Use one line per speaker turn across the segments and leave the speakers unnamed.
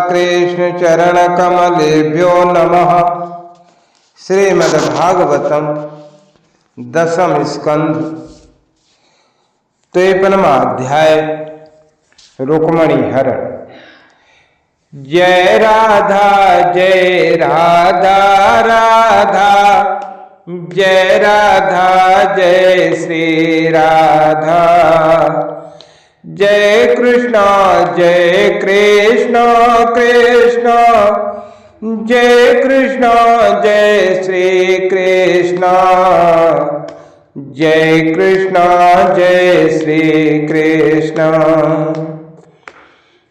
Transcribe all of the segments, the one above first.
कृष्ण चरण कमलेभ्यो नमः। श्रीमद्भागवतम दशम स्कंध 53वां अध्याय रुक्मणी हरण। जय राधा राधा जय राधा जय श्री राधा। जय कृष्ण कृष्ण जय कृष्ण जय श्री कृष्ण। जय कृष्ण जय श्री कृष्ण।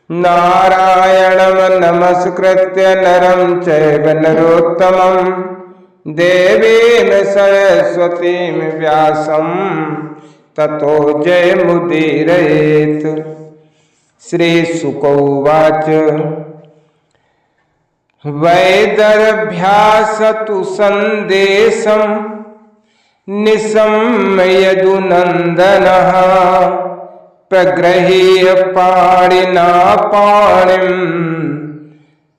नारायणं नमस्कृत्य नरं चैव नरोत्तमं देवीं सरस्वतीं व्यासं ततो जयमुदीरयेत्। श्रीशुक उवाच वैदर्भ्यासतु सन्देशं निशम्ययदुनन्दनः प्रगृह्य पाणिना पाणिं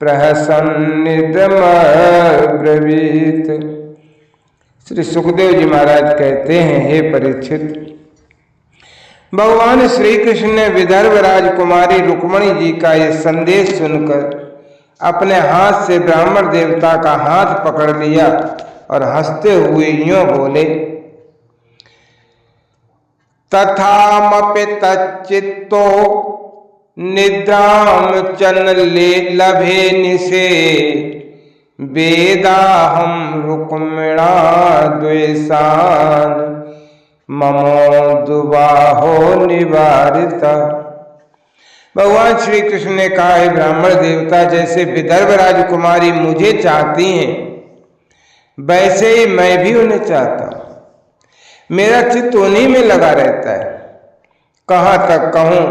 प्रहसन्निदमब्रवीत्। श्री सुखदेव जी महाराज कहते हैं, हे परीक्षित, भगवान श्री कृष्ण ने विदर्भ राजकुमारी रुक्मणी जी का यह संदेश सुनकर अपने हाथ से ब्राह्मण देवता का हाथ पकड़ लिया और हंसते हुए यूं बोले, तथामपि तच्चित्तो निद्राम चनले लभे निशे वेदाहं रुक्मिणा द्वेषान् ममोदुबाहो निवारिता। भगवान श्री कृष्ण ने कहा, है ब्राह्मण देवता, जैसे विदर्भ राजकुमारी मुझे चाहती हैं वैसे ही मैं भी उन्हें चाहता हूं। मेरा चित्त उन्हीं में लगा रहता है। कहाँ तक कहूं,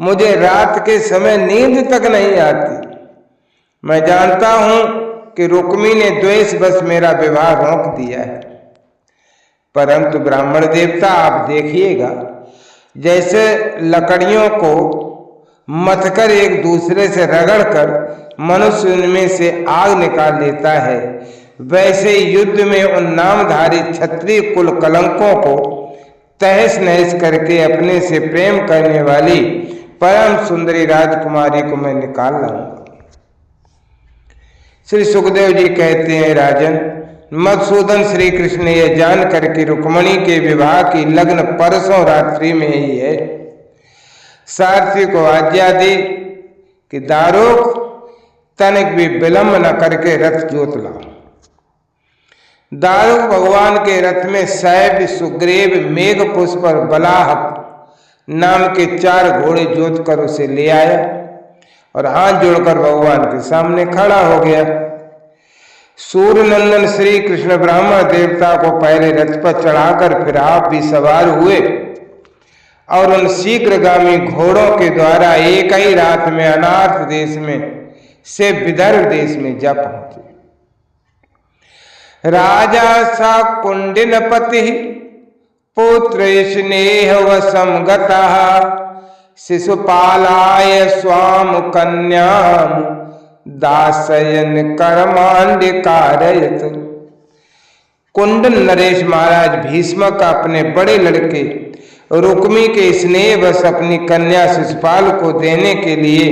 मुझे रात के समय नींद तक नहीं आती। मैं जानता हूं कि रुक्मी ने द्वेष बस मेरा विवाह रोक दिया है, परंतु ब्राह्मण देवता आप देखिएगा, जैसे लकड़ियों को मथकर एक दूसरे से रगड़कर मनुष्य उनमें से आग निकाल लेता है, वैसे युद्ध में उन नामधारी क्षत्रिय कुल कलंकों को तहस नहस करके अपने से प्रेम करने वाली परम सुंदरी राजकुमारी को मैं निकाल लाऊंगा। श्री सुखदेव जी कहते हैं, राजन, मधुसूदन श्री कृष्ण ने यह जान करके रुक्मणी के विवाह की लग्न परसों रात्रि में ही है, सारथी को आज्ञा दी कि दारुक तनिक भी विलंब न करके रथ जोत लाओ। दारुक भगवान के रथ में सैब, सुग्रीव, मेघ पुष्प और बलाह नाम के 4 घोड़े जोत कर उसे ले आया और हाथ जोड़कर भगवान के सामने खड़ा हो गया। सूर्य नंदन श्री कृष्ण ब्राह्मण देवता को पहले रथ पर चढ़ाकर फिर आप भी सवार हुए और उन शीघ्रगामी घोड़ों के द्वारा एक ही रात में अनार्थ देश में से विदर्भ देश में जा पहुंचे। राजा सा कुंडिनपति पुत्र स्नेह वशम गतः शिशुपालाय स्वाम कन्याम दासयन कर्मांड कारयत। कुंडन नरेश महाराज भीष्मक अपने बड़े लड़के रुक्मी के स्नेह बस अपनी कन्या शिशुपाल को देने के लिए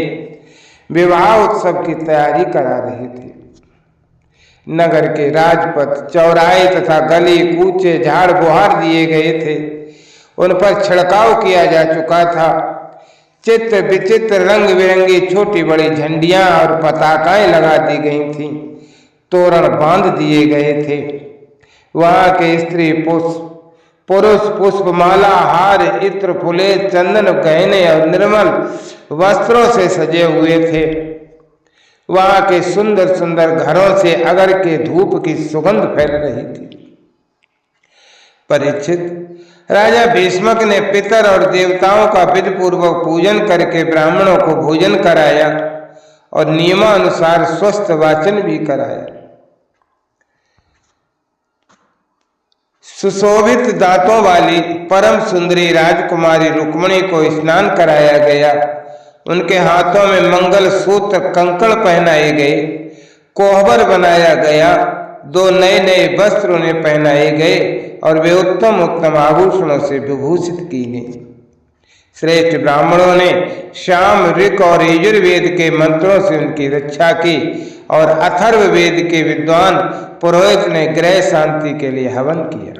विवाह उत्सव की तैयारी करा रहे थे। नगर के राजपथ, चौराहे तथा गली कूचे झाड़ बुहार दिए गए थे, उन पर छिड़काव किया जा चुका था। चित्र विचित्र रंग बिरंगी छोटी बड़ी झंडियां और पताकाएं लगा दी गई थीं, तोरण बांध दिए गए थे। वहां के स्त्री पुरुष पुष्पमाला, हार, इत्र, फुले, चंदन, गहने और निर्मल वस्त्रों से सजे हुए थे। वहां के सुंदर सुंदर घरों से अगर के धूप की सुगंध फैल रही थी। परीक्षित, राजा भीष्मक ने पितर और देवताओं का विधि पूर्वक पूजन करके ब्राह्मणों को भोजन कराया और नियमानुसार स्वस्थ वाचन भी कराया। सुशोभित दांतों वाली परम सुंदरी राजकुमारी रुक्मणी को स्नान कराया गया। उनके हाथों में मंगल सूत्र कंकड़ पहनाए गए, कोहबर बनाया गया, 2 नए नए वस्त्र उन्हें पहनाए गए और वे उत्तम उत्तम आभूषणों से विभूषित की गई। श्रेष्ठ ब्राह्मणों ने शाम, ऋक और यजुर्वेद के मंत्रों से उनकी रक्षा की और अथर्ववेद के विद्वान पुरोहित ने गृह शांति के लिए हवन किया।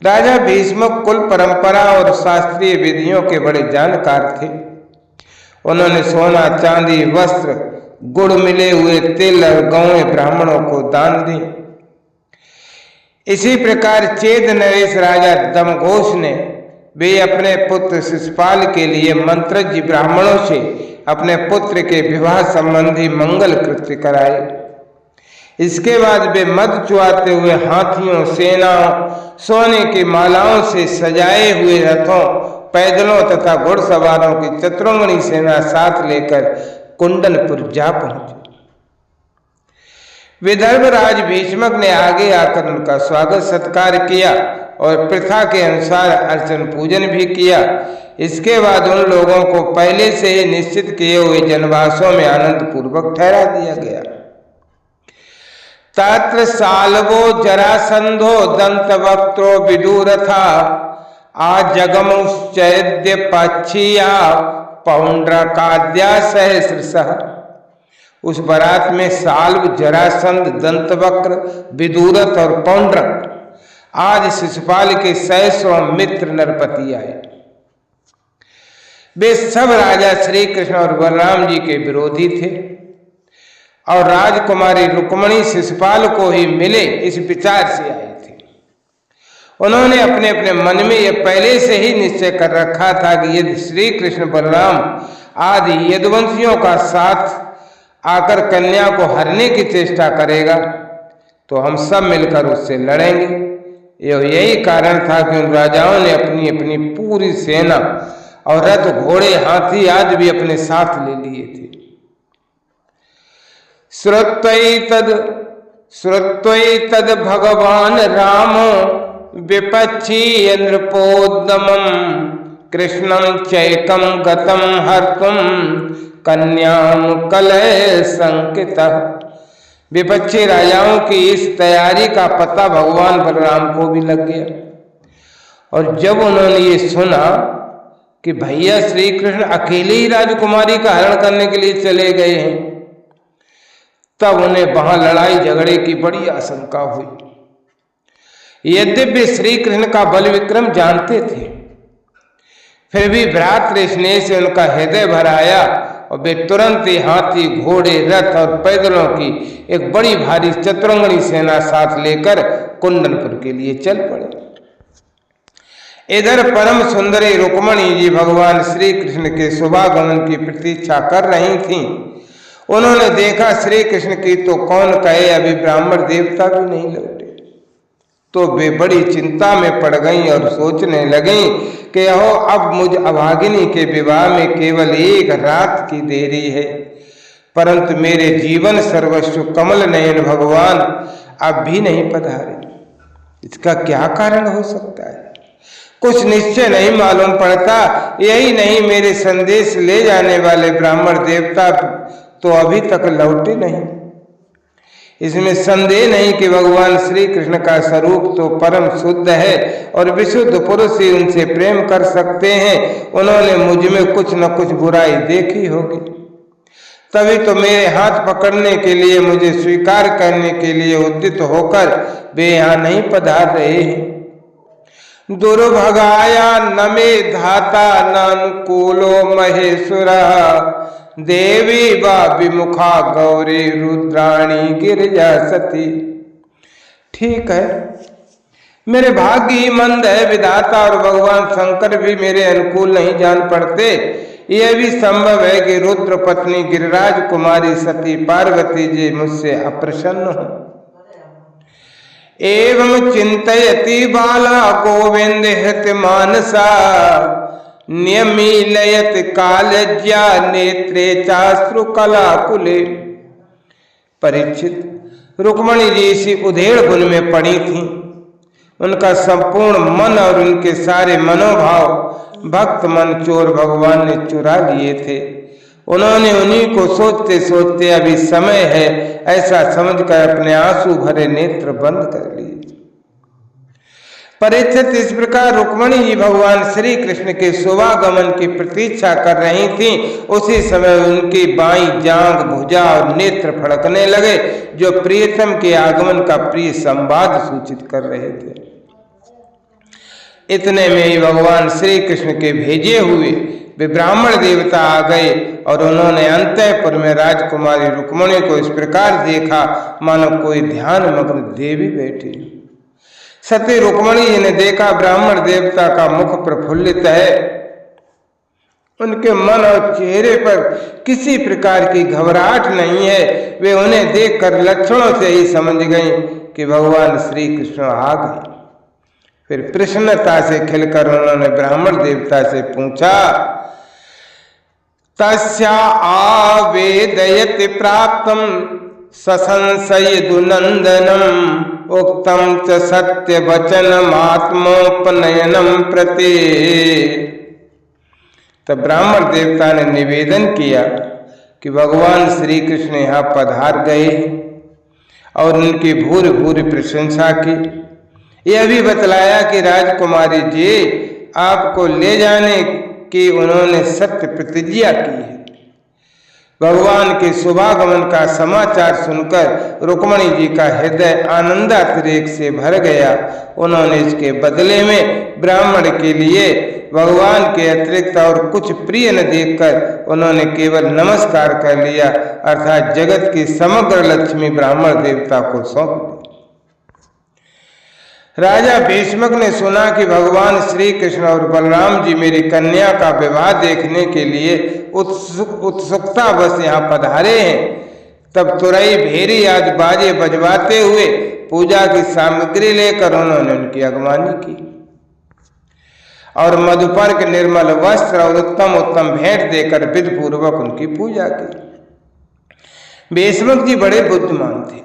राजा भीष्म कुल परंपरा और शास्त्रीय विधियों के बड़े जानकार थे। उन्होंने सोना, चांदी, वस्त्र, गुड़ मिले हुए तिल और गौएं ब्राह्मणों को दान दी। इसी प्रकार चेद नरेश राजा दमघोष ने वे अपने पुत्र शिशुपाल के लिए मंत्रज्ञ ब्राह्मणों से अपने पुत्र के विवाह संबंधी मंगल कृत्य कराए। इसके बाद वे मद चुआते हुए हाथियों, सेनाओं, सोने की मालाओं से सजाए हुए रथों, पैदलों तथा घुड़सवारों की चतुरंगनी सेना साथ लेकर कुंडनपुर जा पहुंचे। विदर्भराज भीष्मक ने आगे आकर उनका स्वागत सत्कार किया और प्रथा के अनुसार अर्चन पूजन भी किया। इसके बाद उन लोगों को पहले से ही निश्चित किए हुए जनवासों में आनंद पूर्वक ठहरा दिया गया। तत्र साल्वो जरासंधो दंतवक्त्रो विदुरथा आजगमुश्चैद्य पक्षिया पौंड्रकाद्या सहस्रशः। उस बारात में साल्व, जरासंध, दंतवक्र, विदुरथ और पौंड्रक आज शिशुपाल के 600 मित्र नरपति आए। वे सब राजा श्री कृष्ण और बलराम जी के विरोधी थे और राजकुमारी रुक्मणी शिशुपाल को ही मिले इस विचार से आई थी। उन्होंने अपने अपने मन में यह पहले से ही निश्चय कर रखा था कि यदि श्री कृष्ण बलराम आदि यदुवंशियों का साथ आकर कन्या को हरने की चेष्टा करेगा तो हम सब मिलकर उससे लड़ेंगे। यही कारण था कि उन राजाओं ने अपनी अपनी पूरी सेना और रथ, घोड़े, हाथी आदि भी अपने साथ ले लिए थे। श्रुत्वैतद भगवान राम विपक्षी नृपोद्दमं कृष्णं चैकं गतं हर्तुं कन्यां कलय संकितः। विपक्षी राजाओं की इस तैयारी का पता भगवान बलराम को भी लग गया और जब उन्होंने ये सुना कि भैया श्री कृष्ण अकेले ही राजकुमारी का हरण करने के लिए चले गए हैं, तब उन्हें वहां लड़ाई झगड़े की बड़ी आशंका हुई। यद्यपि श्री कृष्ण का बल विक्रम जानते थे, फिर भी भ्रातृ स्नेह से उनका हृदय भर आया और वे तुरंत ही हाथी, घोड़े, रथ और पैदलों की एक बड़ी भारी चतुरंगनी सेना साथ लेकर कुंडनपुर के लिए चल पड़े। इधर परम सुंदरी रुक्मणी जी भगवान श्री कृष्ण के शुभागमन की प्रतीक्षा कर रही थीं। उन्होंने देखा श्री कृष्ण की तो कौन कहे, अभी ब्राह्मण देवता भी नहीं लौटे। तो वे बड़ी चिंता में पड़ गईं और सोचने लगीं कि अब मुझ अभागिनी के विवाह में केवल 1 रात की देरी है, परंतु मेरे जीवन सर्वस्व कमल नयन भगवान अब भी नहीं पधारे। इसका क्या कारण हो सकता है? कुछ निश्चय नहीं मालूम पड़ता। यही नहीं, मेरे संदेश ले जाने वाले ब्राह्मण देवता तो अभी तक लौटे नहीं। इसमें संदेह नहीं कि भगवान श्री कृष्ण का स्वरूप तो परम शुद्ध है और विशुद्ध पुरुष ही उनसे प्रेम कर सकते हैं। उन्होंने मुझ में कुछ न कुछ बुराई देखी होगी, तभी तो मेरे हाथ पकड़ने के लिए, मुझे स्वीकार करने के लिए उद्यत होकर वे यहाँ नहीं पधार रहे हैं। दुर्भगाया न मे धाता नानुकूलो महेश्वरा देवी वा विमुखा गौरी रुद्राणी गिरिजा सती। ठीक है, मेरे भाग्य ही मंद है, विधाता और भगवान शंकर भी मेरे अनुकूल नहीं जान पड़ते। यह भी संभव है कि रुद्र पत्नी गिरिराज कुमारी सती पार्वती जी मुझसे अप्रसन्न हो। एवं चिंतयति बाला गोविंद हृत मानसा नियमीलयत कालज्या नेत्रे चाश्रु कलाकुले। परीक्षित, रुक्मणी जी इसी उधेड़ बुन में पड़ी थी। उनका संपूर्ण मन और उनके सारे मनोभाव भक्त मन चोर भगवान ने चुरा लिए थे। उन्होंने उन्हीं को सोचते सोचते अभी समय है ऐसा समझकर अपने आंसू भरे नेत्र बंद कर लिए। परीक्षित, इस प्रकार रुक्मिणी जी भगवान श्री कृष्ण के शुभागमन की प्रतीक्षा कर रही थीं। उसी समय उनकी बाईं जांघ, भुजा और नेत्र फड़कने लगे, जो प्रियतम के आगमन का प्रिय संवाद सूचित कर रहे थे। इतने में ही भगवान श्री कृष्ण के भेजे हुए वे ब्राह्मण देवता आ गए और उन्होंने अंतःपुर में राजकुमारी रुक्मिणी को इस प्रकार देखा मानो कोई ध्यान मग्न देवी बैठी। सती रुक्मिणी जी ने देखा ब्राह्मण देवता का मुख प्रफुल्लित है, उनके मन और चेहरे पर किसी प्रकार की घबराहट नहीं है। वे उन्हें देखकर लक्षणों से ही समझ गई कि भगवान श्री कृष्ण आ गए। फिर प्रसन्नता से खिलकर उन्होंने ब्राह्मण देवता से पूछा, तस्या आवेदयति प्राप्तम ससंशयदुनंदनम उक्तम च सत्य वचनमात्मोपनयनम प्रति। तब ब्राह्मण देवता ने निवेदन किया कि भगवान श्री कृष्ण यहाँ पधार गए और उनकी भूरि भूरि प्रशंसा की। यह भी बतलाया कि राजकुमारी जी आपको ले जाने की उन्होंने सत्य प्रतिज्ञा की है। भगवान के शुभागमन का समाचार सुनकर रुक्मिणी जी का हृदय आनंदातिरेक से भर गया। उन्होंने इसके बदले में ब्राह्मण के लिए भगवान के अतिरिक्त और कुछ प्रिय न देखकर उन्होंने केवल नमस्कार कर लिया, अर्थात जगत की समग्र लक्ष्मी ब्राह्मण देवता को सौंप दी। राजा भीष्मक ने सुना कि भगवान श्री कृष्ण और बलराम जी मेरी कन्या का विवाह देखने के लिए उत्सुकता बस यहाँ पधारे हैं। तब तुरई भेरी आदि बाजे बजवाते हुए पूजा की सामग्री लेकर उन्होंने उनकी अगवानी की और मधुपर्क, निर्मल वस्त्र और उत्तम उत्तम भेंट देकर विधि पूर्वक उनकी पूजा की। भीष्मक जी बड़े बुद्धिमान थे,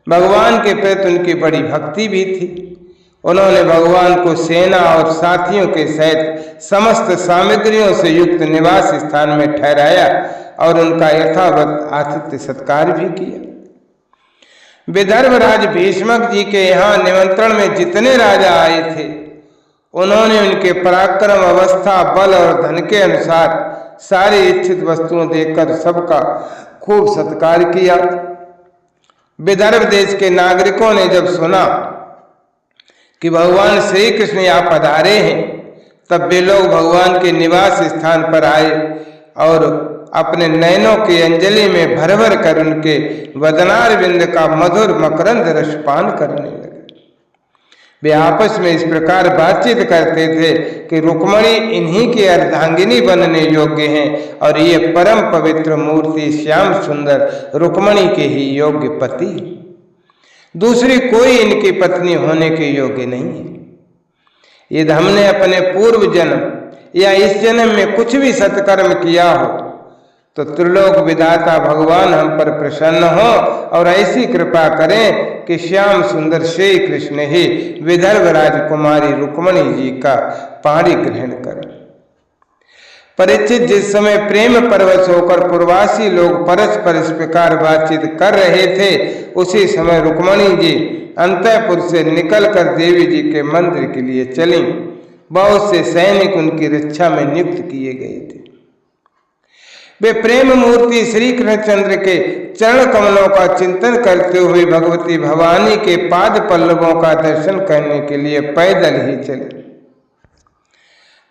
भगवान के प्रति उनकी बड़ी भक्ति भी थी। उन्होंने भगवान को सेना और साथियों के सहित समस्त सामग्रियों से युक्त निवास स्थान में ठहराया और उनका यथावत आतिथ्य सत्कार भी किया। विदर्भराज भीष्मक जी के यहाँ निमंत्रण में जितने राजा आए थे, उन्होंने उनके पराक्रम, अवस्था, बल और धन के अनुसार सारी इच्छित वस्तुओं देकर सबका खूब सत्कार किया। विदर्भ देश के नागरिकों ने जब सुना कि भगवान श्री कृष्ण यहाँ पधारे हैं, तब वे लोग भगवान के निवास स्थान पर आए और अपने नयनों की अंजलि में भर भर कर उनके वदनार बिंद का मधुर मकरंद रसपान करने लगे। वे आपस में इस प्रकार बातचीत करते थे कि रुक्मिणी इन्हीं की अर्धांगिनी बनने योग्य हैं और ये परम पवित्र मूर्ति श्याम सुंदर रुक्मिणी के ही योग्य पति, दूसरी कोई इनकी पत्नी होने के योग्य नहीं है। यदि हमने अपने पूर्व जन्म या इस जन्म में कुछ भी सत्कर्म किया हो तो त्रिलोक विधाता भगवान हम पर प्रसन्न हो और ऐसी कृपा करें कि श्याम सुंदर श्री कृष्ण ही विदर्भ राजकुमारी रुक्मिणी जी का पाणी ग्रहण करें। परीक्षित, जिस समय प्रेम परवश होकर पूर्वासी लोग परस्पर इस प्रकार बातचीत कर रहे थे, उसी समय रुक्मिणी जी अंतःपुर से निकलकर देवी जी के मंदिर के लिए चली। बहुत से सैनिक उनकी रक्षा में नियुक्त किए गए थे। वे प्रेम मूर्ति श्री कृष्णचंद्र के चरण कमलों का चिंतन करते हुए भगवती भवानी के पाद पल्लवों का दर्शन करने के लिए पैदल ही चले।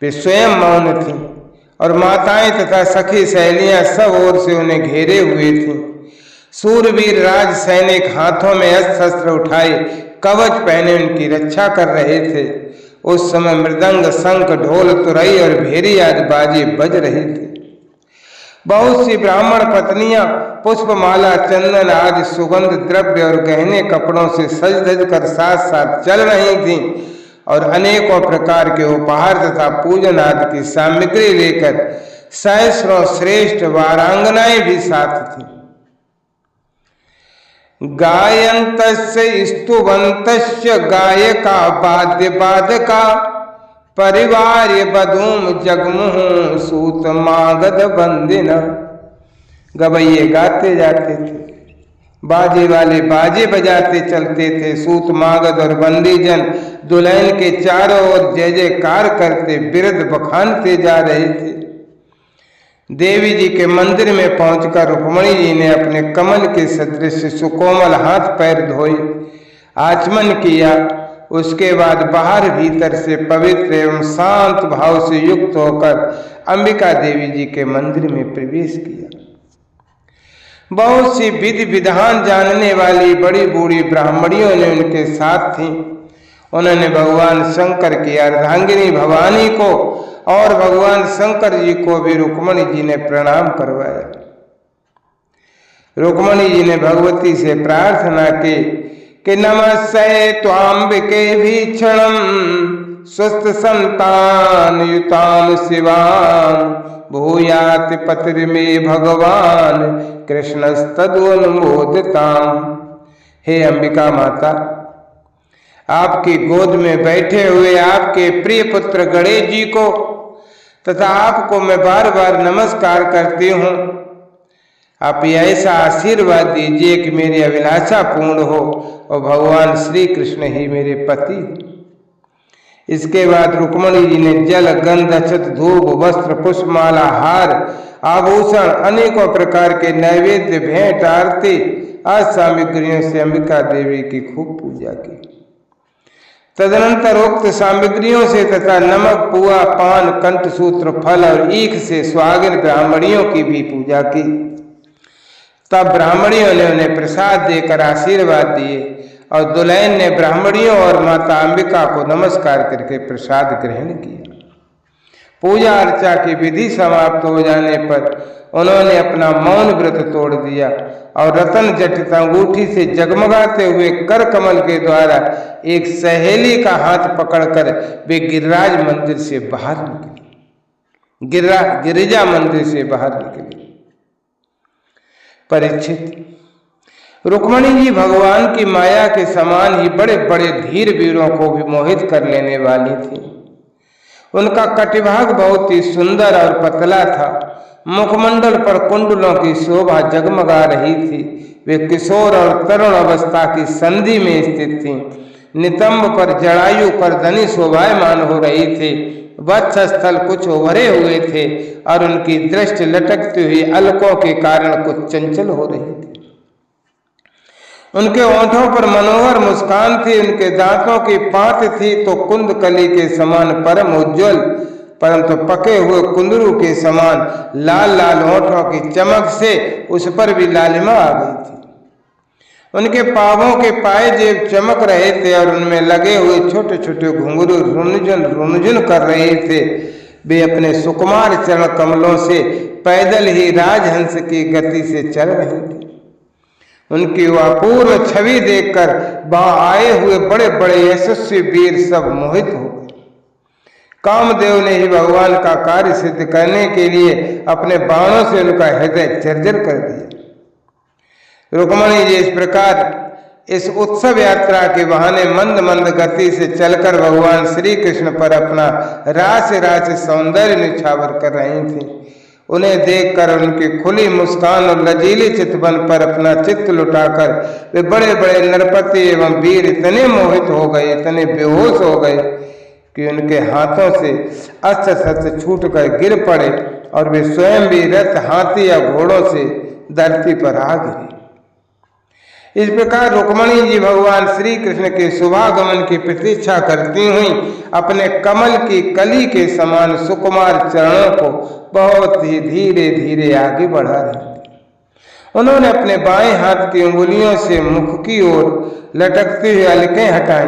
वे स्वयं मौन थीं और माताएं तथा सखी सहेलियां सब ओर से उन्हें घेरे हुए थीं। सूरवीर राज सैनिक हाथों में अस्त्र शस्त्र उठाए कवच पहने उनकी रक्षा कर रहे थे। उस समय मृदंग, शंख, ढोल, तुरई और भेरी आदि बाजे बज रहे थे। बहुत सी ब्राह्मण पत्नियां पुष्पमाला, चंदन आदि सुगंध द्रव्य और गहने कपड़ों से सज धज कर साथ साथ चल रही थीं और अनेकों प्रकार के उपहार तथा पूजन आदि की सामग्री लेकर सहस्रों श्रेष्ठ वारांगनाएं भी साथ थीं। गायन्तस्य स्तुवन्तस्य गायका वाद्य वादका परिवार बधूम जगमुह सूत मागध बंदिना। गवैये गाते जाते थे, बाजे वाले बाजे बजाते चलते थे, सूत मागध और बंदीजन दुल्हन के चारों ओर जय जयकार करते बिरद बखानते जा रहे थे। देवी जी के मंदिर में पहुंचकर रुक्मणी जी ने अपने कमल के सदृश सुकोमल हाथ पैर धोए, आचमन किया। उसके बाद बाहर भीतर से पवित्र एवं शांत भाव से युक्त होकर अंबिका देवी जी के मंदिर में प्रवेश किया। बहुत सी विधि विधान जानने वाली बड़ी बूढ़ी ब्राह्मणियों ने उनके साथ थीं। उन्होंने भगवान शंकर की अर्धांगिनी भवानी को और भगवान शंकर जी को भी रुक्मणी जी ने प्रणाम करवाया। रुक्मणी जी ने भगवती से प्रार्थना की कि नमस्ते त्वाम्बिके भीक्षणम स्वस्थ संतान युताम शिवाम भूयाति पत्र में भगवान कृष्णस्तदनुमोदिताम। हे अंबिका माता, आपकी गोद में बैठे हुए आपके प्रिय पुत्र गणेश जी को तथा आपको मैं बार बार नमस्कार करती हूँ। आप ऐसा आशीर्वाद दीजिए कि मेरी अभिलाषा पूर्ण हो और भगवान श्री कृष्ण ही मेरे पति। इसके बाद रुक्मणी जी ने जल गंध अक्षत धूप वस्त्र पुष्पमाला हार आभूषण अनेकों प्रकार के नैवेद्य भेंट आरती आदि सामग्रियों से अंबिका देवी की खूब पूजा की। तदनंतर उक्त सामग्रियों से तथा नमक पुआ पान कंठसूत्र फल और ईख से स्वागत ब्राह्मणियों की भी पूजा की। तब ब्राह्मणियों ने उन्हें प्रसाद देकर आशीर्वाद दिए और दुल्हन ने ब्राह्मणियों और माता अंबिका को नमस्कार करके प्रसाद ग्रहण किया। पूजा अर्चा की विधि समाप्त हो जाने पर उन्होंने अपना मौन व्रत तोड़ दिया और रतन जटित अंगूठी से जगमगाते हुए कर कमल के द्वारा एक सहेली का हाथ पकड़कर वे गिरिराज मंदिर से बाहर निकली। गिरिजा मंदिर से बाहर निकली। परीक्षित, रुक्मणी जी भगवान की माया के समान ही बड़े बड़े धीर वीरों को भी मोहित कर लेने वाली थी। उनका कटिभाग बहुत ही सुंदर और पतला था। मुखमंडल पर कुंडलों की शोभा जगमगा रही थी। वे किशोर और तरुण अवस्था की संधि में स्थित थीं। नितंब पर जड़ायु कर्दनी शोभायमान हो रही थी। वक्षस्थल कुछ उभरे हुए थे और उनकी दृष्टि लटकती हुई अलकों के कारण कुछ चंचल हो रही थी। उनके ओंठों पर मनोहर मुस्कान थी। उनके दांतों की पात थी तो कुंदकली के समान परम उज्ज्वल, परंतु पके हुए कुंदरू के समान लाल लाल ओंठों की चमक से उस पर भी लालिमा आ गई थी। उनके पांवों के पायजेब चमक रहे थे और उनमें लगे हुए छोटे छोटे घुंघरू रुनझुन रुनझुन कर रहे थे। वे अपने सुकुमार चरण कमलों से पैदल ही राजहंस की गति से चल रहे थे। उनकी वह अपूर्व छवि देखकर वहां आए हुए बड़े बड़े यशस्वी वीर सब मोहित हो गए। कामदेव ने ही भगवान का कार्य सिद्ध करने के लिए अपने बाणों से उनका हृदय जर्जर कर दिया। रुक्मणी जी इस प्रकार इस उत्सव यात्रा के बहाने मंद मंद गति से चलकर भगवान श्री कृष्ण पर अपना रास रास सौंदर्य निछावर कर रही थी। उन्हें देखकर उनकी खुली मुस्कान और लजीले चितवन पर अपना चित्त लुटाकर वे बड़े बड़े नरपति एवं वीर इतने मोहित हो गए, इतने बेहोश हो गए कि उनके हाथों से अस्त्र शस्त्र छूटकर गिर पड़े और वे स्वयं भी रथ हाथी या घोड़ों से धरती पर आ गिरे। इस प्रकार रुक्मणी जी भगवान श्री कृष्ण के शुभागमन की प्रतीक्षा करती हुई अपने कमल की कली के समान सुकुमार चरणों को बहुत ही धीरे धीरे आगे बढ़ा रही थी। उन्होंने अपने बाएं हाथ की उंगलियों से मुख की ओर लटकती हुई अलकें हटाई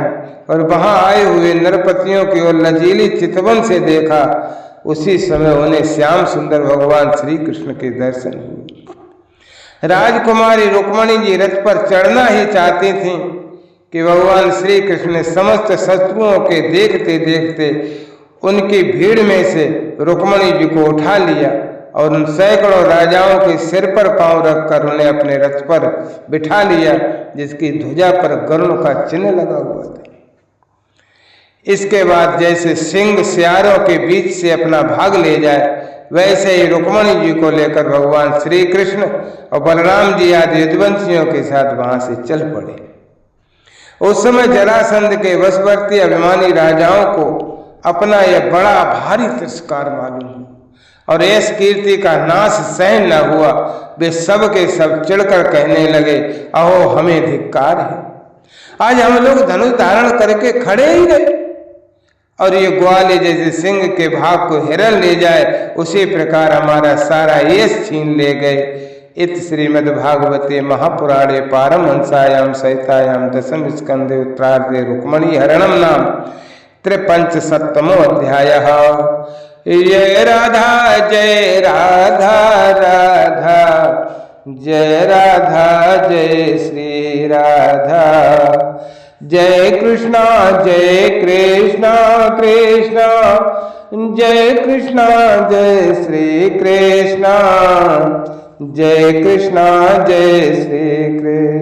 और वहां आए हुए नरपतियों की ओर लजीली चितवन से देखा। उसी समय उन्हें श्याम सुंदर भगवान श्री कृष्ण के दर्शन हुए। राजकुमारी रुक्मणी जी रथ पर चढ़ना ही चाहती थीं कि भगवान श्री कृष्ण ने समस्त शत्रुओं के देखते देखते उनकी भीड़ में से रुक्मणी जी को उठा लिया और उन सैकड़ों राजाओं के सिर पर पांव रखकर उन्हें अपने रथ पर बिठा लिया, जिसकी ध्वजा पर गरुड़ का चिन्ह लगा हुआ था। इसके बाद जैसे सिंह सियारों के बीच से अपना भाग ले जाए, वैसे ही रुक्मणी जी को लेकर भगवान श्री कृष्ण और बलराम जी आदि यदुवंशियों के साथ वहां से चल पड़े। उस समय जरासंध के वशवर्ती अभिमानी राजाओं को अपना यह बड़ा भारी तिरस्कार मालूम हुआ और ऐस कीर्ति का नाश सहन न हुआ। वे सब के सब चिढ़कर कहने लगे, अहो हमें धिक्कार है, आज हम लोग धनुष धारण करके खड़े ही रहे और ये ग्वाले जैसे सिंह के भाग को हिरन ले जाए, उसी प्रकार हमारा सारा यश छीन ले गए। इत श्रीमद्भागवते महापुराणे पारमहंसायां सहितायां दशम स्कंदे उत्तरार्धे रुक्मणी हरणम नाम 53 अध्यायः। जय राधा जय राधा राधा जय राधा जय श्री राधा, जय कृष्णा कृष्णा जय कृष्णा जय श्री कृष्णा, जय कृष्णा जय श्री कृष्ण।